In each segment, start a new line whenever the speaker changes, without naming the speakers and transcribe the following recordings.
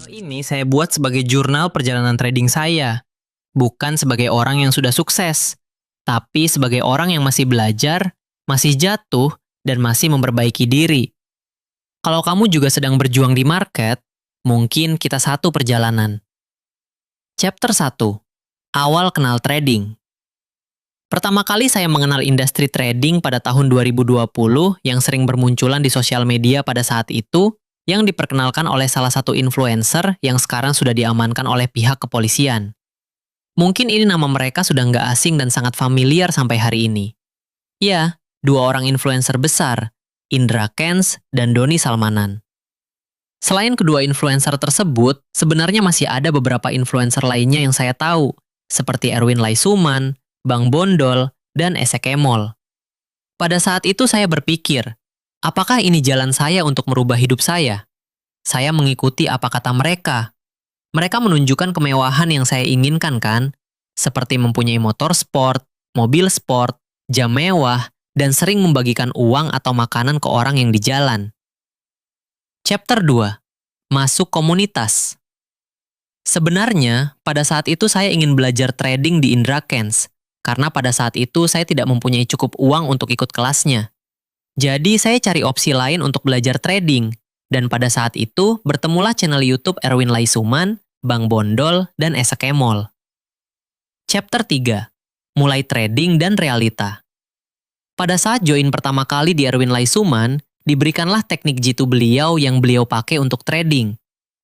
Ini saya buat sebagai jurnal perjalanan trading saya, bukan sebagai orang yang sudah sukses, tapi sebagai orang yang masih belajar, masih jatuh, dan masih memperbaiki diri. Kalau kamu juga sedang berjuang di market, mungkin kita satu perjalanan. Chapter 1. Awal kenal trading. Pertama kali saya mengenal industri trading pada tahun 2020 yang sering bermunculan di sosial media pada saat itu, yang diperkenalkan oleh salah satu influencer yang sekarang sudah diamankan oleh pihak kepolisian. Mungkin ini nama mereka sudah nggak asing dan sangat familiar sampai hari ini. Ya, dua orang influencer besar, Indra Kents dan Doni Salmanan. Selain kedua influencer tersebut, sebenarnya masih ada beberapa influencer lainnya yang saya tahu, seperti Erwin Laisuman, Bang Bondol, dan Ese Kemol. Pada saat itu saya berpikir, apakah ini jalan saya untuk merubah hidup saya? Saya mengikuti apa kata mereka. Mereka menunjukkan kemewahan yang saya inginkan kan? Seperti mempunyai motor sport, mobil sport, jam mewah, dan sering membagikan uang atau makanan ke orang yang di jalan. Chapter 2. Masuk komunitas. Sebenarnya, pada saat itu saya ingin belajar trading di Indra Kents, karena pada saat itu saya tidak mempunyai cukup uang untuk ikut kelasnya. Jadi saya cari opsi lain untuk belajar trading, dan pada saat itu bertemulah channel YouTube Erwin Laisuman, Bang Bondol, dan Ese Kemol. Chapter 3. Mulai trading dan realita. Pada saat join pertama kali di Erwin Laisuman, diberikanlah teknik jitu beliau yang beliau pakai untuk trading.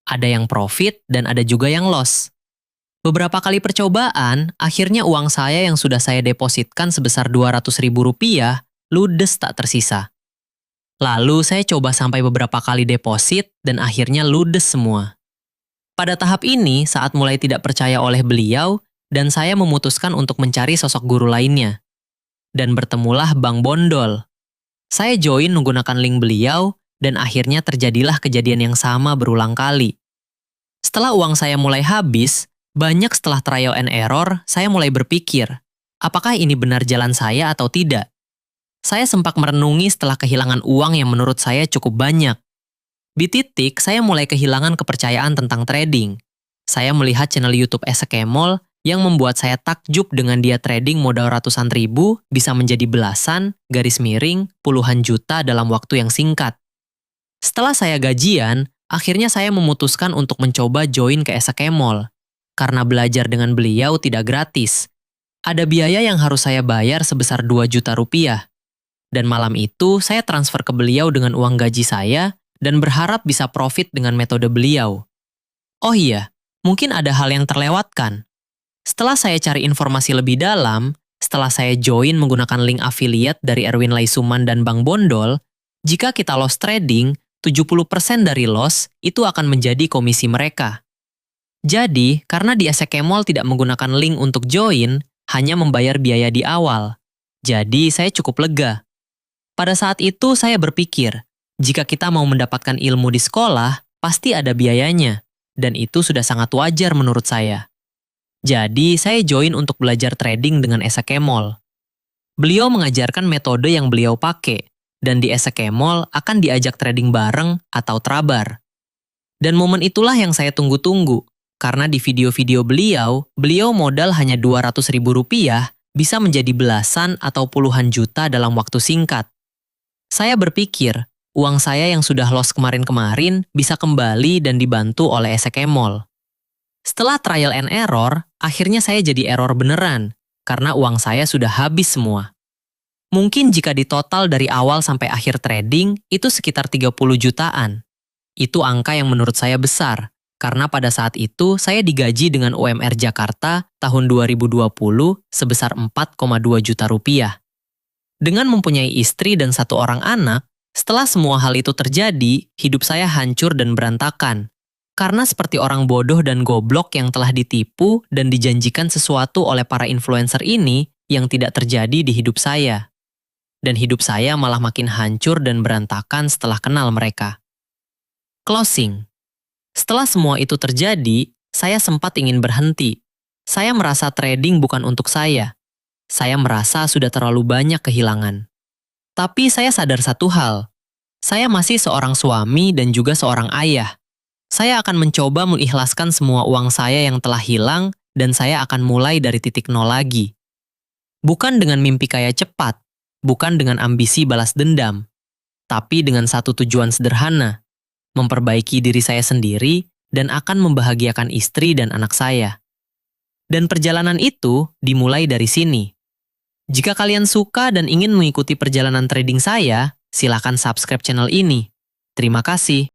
Ada yang profit dan ada juga yang loss. Beberapa kali percobaan, akhirnya uang saya yang sudah saya depositkan sebesar Rp200.000 ludes tak tersisa. Lalu saya coba sampai beberapa kali deposit dan akhirnya ludes semua. Pada tahap ini, saat mulai tidak percaya oleh beliau, dan saya memutuskan untuk mencari sosok guru lainnya. Dan bertemulah Bang Bondol. Saya join menggunakan link beliau, dan akhirnya terjadilah kejadian yang sama berulang kali. Setelah uang saya mulai habis, banyak setelah trial and error, saya mulai berpikir, apakah ini benar jalan saya atau tidak? Saya sempat merenungi setelah kehilangan uang yang menurut saya cukup banyak. Di titik, saya mulai kehilangan kepercayaan tentang trading. Saya melihat channel YouTube Ese Kemol yang membuat saya takjub dengan dia trading modal ratusan ribu bisa menjadi belasan, garis miring, puluhan juta dalam waktu yang singkat. Setelah saya gajian, akhirnya saya memutuskan untuk mencoba join ke Ese Kemol. Karena belajar dengan beliau tidak gratis. Ada biaya yang harus saya bayar sebesar 2 juta rupiah. Dan malam itu saya transfer ke beliau dengan uang gaji saya dan berharap bisa profit dengan metode beliau. Oh iya, mungkin ada hal yang terlewatkan. Setelah saya cari informasi lebih dalam, setelah saya join menggunakan link affiliate dari Erwin Laisuman dan Bang Bondol, jika kita loss trading, 70% dari loss itu akan menjadi komisi mereka. Jadi, karena di Ese Kemol tidak menggunakan link untuk join, hanya membayar biaya di awal. Jadi, saya cukup lega. Pada saat itu, saya berpikir, jika kita mau mendapatkan ilmu di sekolah, pasti ada biayanya. Dan itu sudah sangat wajar menurut saya. Jadi, saya join untuk belajar trading dengan Ese Kemol. Beliau mengajarkan metode yang beliau pakai, dan di Ese Kemol akan diajak trading bareng atau trabar. Dan momen itulah yang saya tunggu-tunggu. Karena di video-video beliau modal hanya Rp200.000 bisa menjadi belasan atau puluhan juta dalam waktu singkat. Saya berpikir, uang saya yang sudah loss kemarin-kemarin bisa kembali dan dibantu oleh Ese Kemol. Setelah trial and error, akhirnya saya jadi error beneran, karena uang saya sudah habis semua. Mungkin jika ditotal dari awal sampai akhir trading, itu sekitar 30 jutaan. Itu angka yang menurut saya besar. Karena pada saat itu saya digaji dengan UMR Jakarta tahun 2020 sebesar 4,2 juta rupiah. Dengan mempunyai istri dan 1 orang anak, setelah semua hal itu terjadi, hidup saya hancur dan berantakan. Karena seperti orang bodoh dan goblok yang telah ditipu dan dijanjikan sesuatu oleh para influencer ini yang tidak terjadi di hidup saya. Dan hidup saya malah makin hancur dan berantakan setelah kenal mereka. Closing. Setelah semua itu terjadi, saya sempat ingin berhenti. Saya merasa trading bukan untuk saya. Saya merasa sudah terlalu banyak kehilangan. Tapi saya sadar satu hal. Saya masih seorang suami dan juga seorang ayah. Saya akan mencoba mengikhlaskan semua uang saya yang telah hilang dan saya akan mulai dari titik nol lagi. Bukan dengan mimpi kaya cepat, bukan dengan ambisi balas dendam, tapi dengan satu tujuan sederhana, memperbaiki diri saya sendiri dan akan membahagiakan istri dan anak saya. Dan perjalanan itu dimulai dari sini. Jika kalian suka dan ingin mengikuti perjalanan trading saya, silakan subscribe channel ini. Terima kasih.